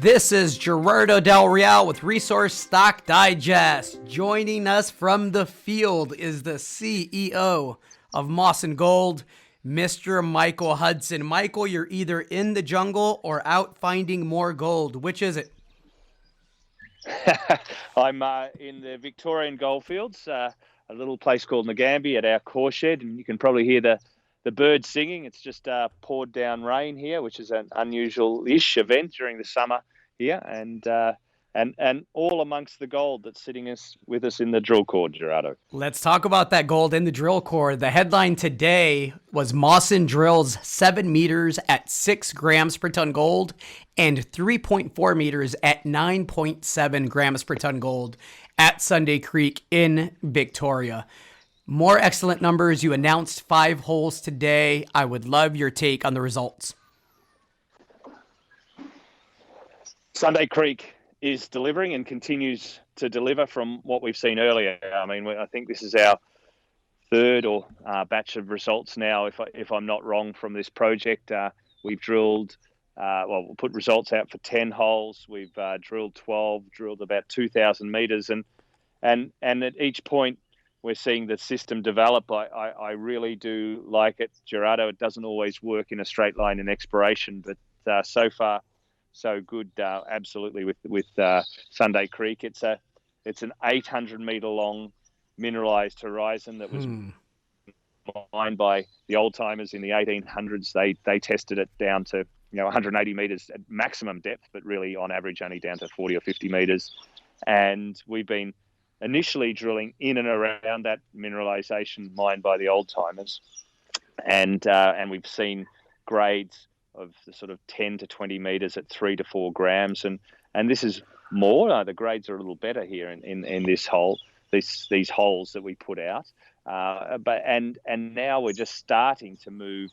This is Gerardo Del Real with Resource Stock Digest. Joining us from the field is the CEO of Mawson Gold, Mr. Michael Hudson. Michael, you're either in the jungle or out finding more gold. Which is it? I'm in the Victorian goldfields, a little place called Nagambie at our core shed, and you can probably hear the birds singing. It's just poured down rain here, which is an unusual-ish event during the summer here, and all amongst the gold that's sitting with us in the drill core, Gerardo. Let's talk about that gold in the drill core. The headline today was Mawson drills 7 meters at 6 grams per ton gold and 3.4 meters at 9.7 grams per ton gold at Sunday Creek in Victoria. More excellent numbers. You announced 5 holes today. I would love your take on the results. Sunday Creek is delivering and continues to deliver from what we've seen earlier. I mean, I think this is our third or batch of results now, if I'm not wrong, from this project. We've drilled, we'll put results out for 10 holes. We've drilled 12, drilled about 2,000 meters, and at each point we're seeing the system develop. I really do like it, Gerardo. It doesn't always work in a straight line in exploration, but so far so good. Absolutely with Sunday Creek. It's an 800 meter long mineralized horizon that was mined by the old timers in the 1800s. They tested it down to 180 meters at maximum depth, but really on average only down to 40 or 50 meters. And we've been initially drilling in and around that mineralization mined by the old timers, and we've seen grades of the sort of 10 to 20 meters at 3 to 4 grams, and this is more. The grades are a little better here in this hole, these holes that we put out, but now we're just starting to move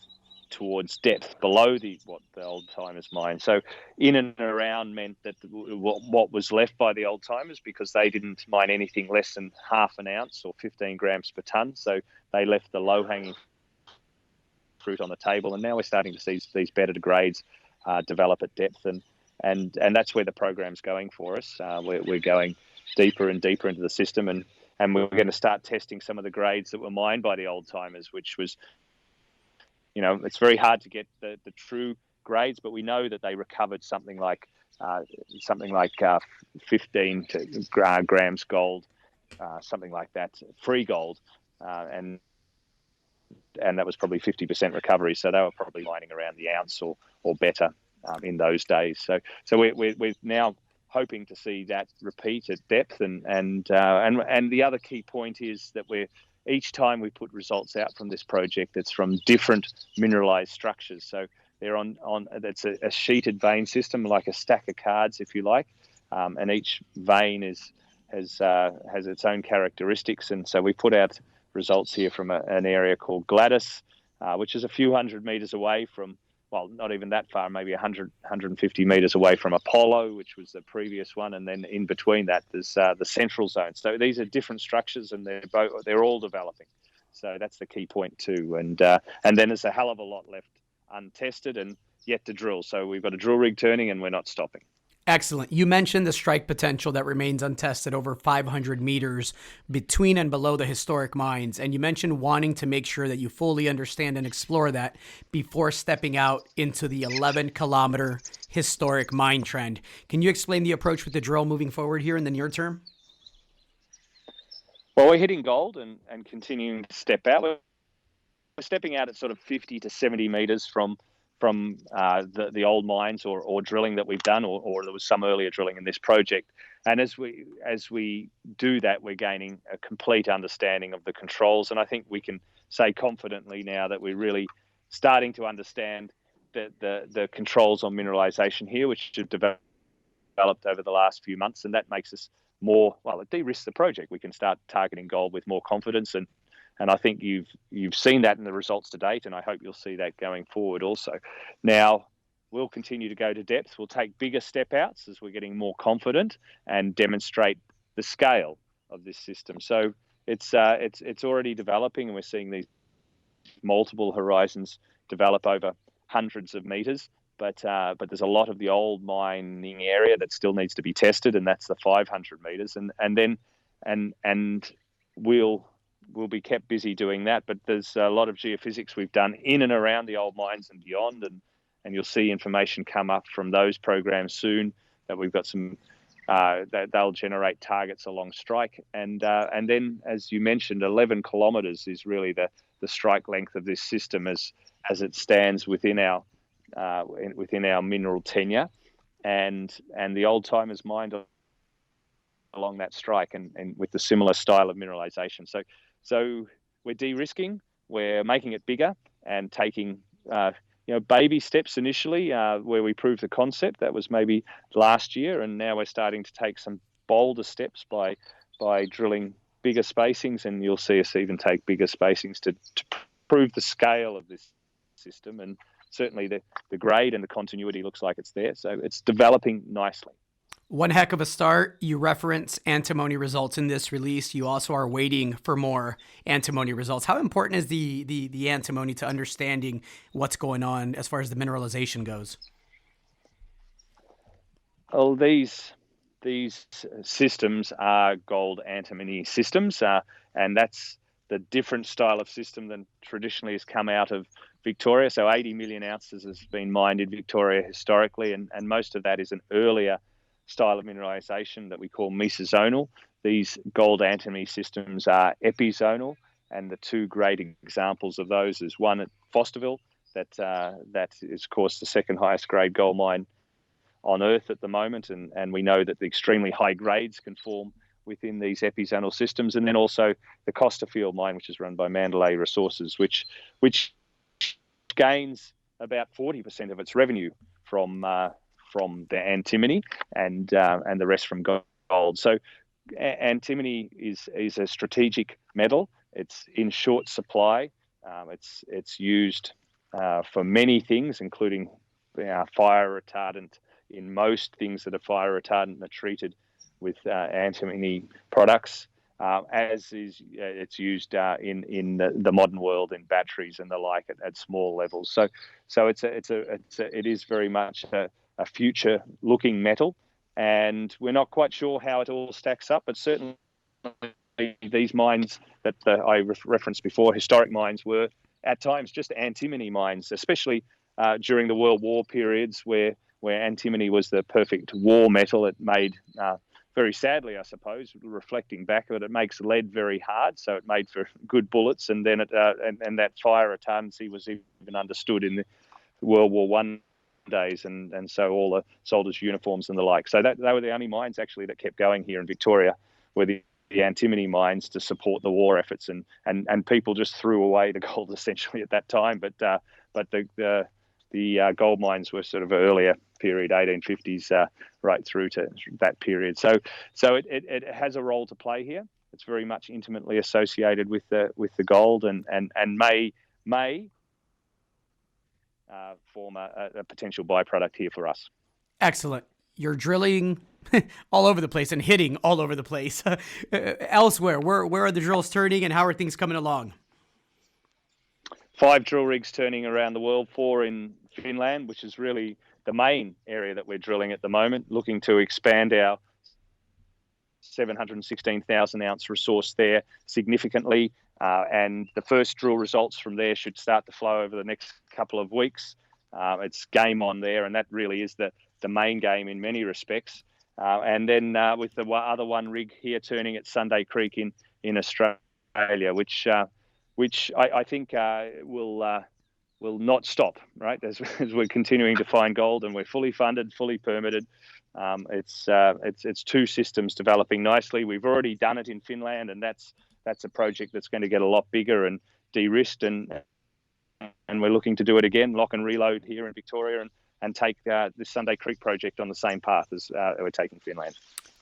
towards depth below what the old timers mined. So in and around meant that what was left by the old timers, because they didn't mine anything less than half an ounce or 15 grams per ton, so they left the low hanging fruit on the table, and now we're starting to see these better grades develop at depth, and that's where the program's going for us. We're going deeper and deeper into the system, and we're going to start testing some of the grades that were mined by the old timers, which was, it's very hard to get the true grades, but we know that they recovered something like 15 grams gold, something like that, free gold, and that was probably 50% recovery. So they were probably mining around the ounce or better in those days. So we're now hoping to see that repeat at depth. And the other key point is that each time we put results out from this project, it's from different mineralized structures. So they're that's a sheeted vein system, like a stack of cards, if you like. And each vein has its own characteristics. And so we put out results here from an area called Gladys, which is a few hundred meters away from, well, not even that far, maybe 100, 150 meters away from Apollo, which was the previous one. And then in between that, there's the central zone. So these are different structures, and they're all developing. So that's the key point too. And then there's a hell of a lot left untested and yet to drill. So we've got a drill rig turning, and we're not stopping. Excellent. You mentioned the strike potential that remains untested over 500 meters between and below the historic mines. And you mentioned wanting to make sure that you fully understand and explore that before stepping out into the 11-kilometer historic mine trend. Can you explain the approach with the drill moving forward here in the near term? Well, we're hitting gold and continuing to step out. We're stepping out at sort of 50 to 70 meters from the old mines or drilling that we've done, or there was some earlier drilling in this project. And as we do that, we're gaining a complete understanding of the controls. And I think we can say confidently now that we're really starting to understand the controls on mineralization here, which have developed over the last few months. And that makes us it de-risks the project. We can start targeting gold with more confidence, and I think you've seen that in the results to date, and I hope you'll see that going forward also. Now, we'll continue to go to depth. We'll take bigger step outs as we're getting more confident and demonstrate the scale of this system. So it's already developing, and we're seeing these multiple horizons develop over hundreds of meters. but there's a lot of the old mining area that still needs to be tested, and that's the 500 meters, and we'll be kept busy doing that. But there's a lot of geophysics we've done in and around the old mines and beyond, and you'll see information come up from those programs soon that we've got some. That they'll generate targets along strike, and then, as you mentioned, 11 kilometres is really the strike length of this system as it stands within our mineral tenure, and the old timers mined along that strike and with the similar style of mineralisation. So we're de-risking, we're making it bigger, and taking baby steps initially where we proved the concept. That was maybe last year, and now we're starting to take some bolder steps by drilling bigger spacings, and you'll see us even take bigger spacings to prove the scale of this system. And certainly the grade and the continuity looks like it's there, so it's developing nicely. One heck of a start. You reference antimony results in this release. You also are waiting for more antimony results. How important is the antimony to understanding what's going on as far as the mineralization goes? Well, these systems are gold antimony systems, and that's the different style of system than traditionally has come out of Victoria. So 80 million ounces has been mined in Victoria historically, and most of that is an earlier style of mineralization that we call mesozonal. These gold antimony systems are epizonal, and the two great examples of those is one at Fosterville, that is, of course, the second highest grade gold mine on Earth at the moment, and we know that the extremely high grades can form within these epizonal systems, and then also the Costerfield mine, which is run by Mandalay Resources, which gains about 40% of its revenue from the antimony, and the rest from gold. So antimony is a strategic metal. It's in short supply. It's used for many things, including fire retardant. In most things that are fire retardant are treated with antimony products, as is it's used in the modern world in batteries and the like at small levels. So it is very much a future-looking metal, and we're not quite sure how it all stacks up, but certainly these mines that I referenced before, historic mines, were at times just antimony mines, especially during the World War periods where antimony was the perfect war metal. It made, very sadly, I suppose, reflecting back, but it makes lead very hard, so it made for good bullets, and then and that fire retardancy was even understood in the World War I days, and so all the soldiers' uniforms and the like. So they were the only mines actually that kept going here in Victoria, were the antimony mines to support the war efforts, and people just threw away the gold essentially at that time. But the gold mines were sort of earlier period, 1850s, right through to that period. So it has a role to play here. It's very much intimately associated with the gold, and may form a potential byproduct here for us. Excellent. You're drilling all over the place and hitting all over the place. Elsewhere, where are the drills turning, and how are things coming along? 5 drill rigs turning around the world, 4 in Finland, which is really the main area that we're drilling at the moment, looking to expand our 716,000 ounce resource there significantly. And the first drill results from there should start to flow over the next couple of weeks. It's game on there, and that really is the main game in many respects. And then with the other one rig here turning at Sunday Creek in Australia, which I think will not stop, right? As we're continuing to find gold, and we're fully funded, fully permitted. It's 2 systems developing nicely. We've already done it in Finland, and that's a project that's going to get a lot bigger and de-risked, and we're looking to do it again, lock and reload here in Victoria, and take this Sunday Creek project on the same path as we're taking Finland.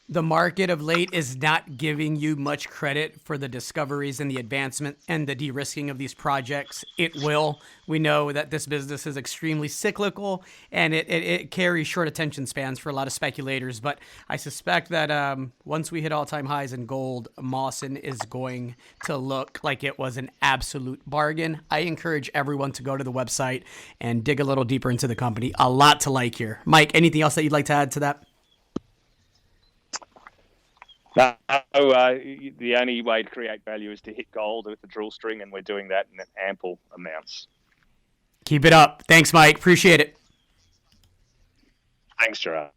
The market of late is not giving you much credit for the discoveries and the advancement and the de-risking of these projects. It will. We know that this business is extremely cyclical and it carries short attention spans for a lot of speculators. But I suspect that once we hit all-time highs in gold, Mawson is going to look like it was an absolute bargain. I encourage everyone to go to the website and dig a little deeper into the company. A lot to like here. Mike, anything else that you'd like to add to that? No, the only way to create value is to hit gold with the drill string, and we're doing that in ample amounts. Keep it up. Thanks, Mike. Appreciate it. Thanks, Gerard.